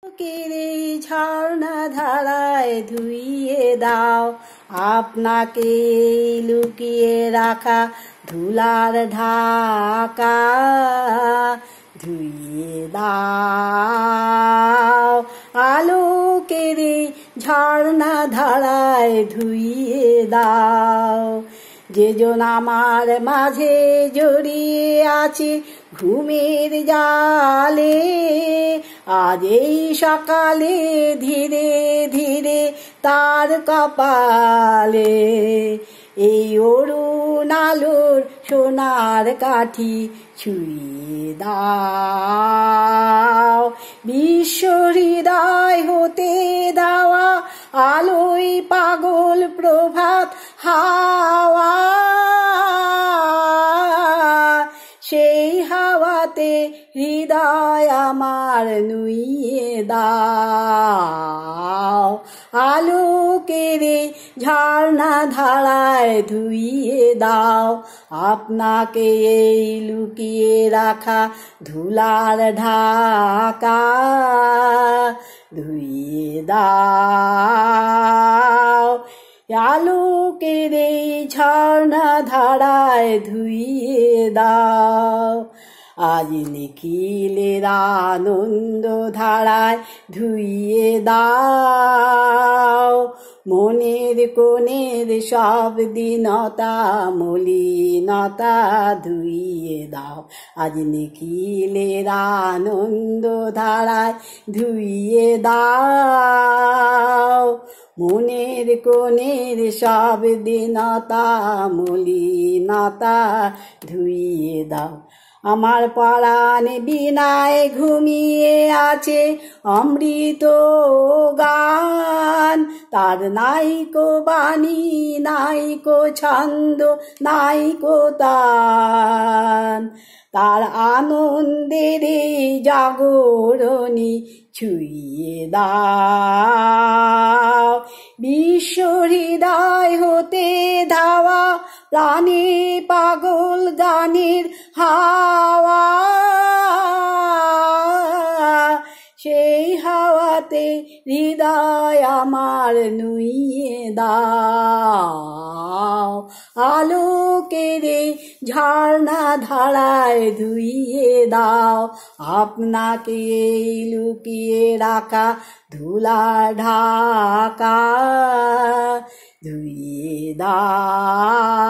কেরে ঝর্ণা ধারায় ধুইয়ে দাও আপনাকে লুকিয়ে রাখা ধুলার ঢাকা ধুইয়ে দাও আলোকেরে ঝর্ণা ধারায় ধুইয়ে দাও যেজন আমার মাঝে জড়িয়ে আছে ঘুমের জালে আজ এই সকালে ধীরে ধীরে তার কপালে এই অরুণ আলোর সোনার কাঠি ছুঁয়ে দাও বিশ্ব হৃদয় হতে দেওয়া আলোয় পাগল প্রভাত হাওয়া সেই হাওয়াতে হৃদয় আমার নুইয়ে দাও আলোকেরে ঝর্ণা ধারায় ধুইয়ে দাও আপনাকে এই লুকিয়ে রাখা ধুলার ঢাকা ধুইয়ে দাও আলোকেরে ঝর্ণা ধারায় ধুইয়ে দাও আজ নিখিলের আনন্দ ধারায় ধুইয়ে দাও মনের কোণের সব দীনতা মলিনতা ধুইয়ে দাও আজ নিখিলের আনন্দ ধারায় ধুইয়ে দাও মনের কোণের সব দীনতা মলিনতা ধুইয়ে দাও আমার পরাণ বিনায় ঘুমিয়ে আছে অমৃত গান তার নাইকো বাণী নাইকো ছন্দ নাইকো তান তার আনন্দের জাগরণী ছুঁয়ে দাও বিশ্ব হৃদয় হতে ধাওয়া প্রাণে পাগল গানের হাওয়া সেই হাওয়াতে হৃদয় আমার নুইয়ে দাও আলোকেরে ঝর্ণা ধারায় ধুইয়ে দাও আপনাকে এই লুকিয়ে রাখা ধুলা ঢাকা ধুইয়ে দাও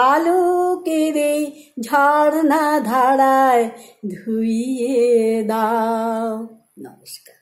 আলোকেরে ঝর্ণা ধারায় ধুইয়ে দাও নমস্কার।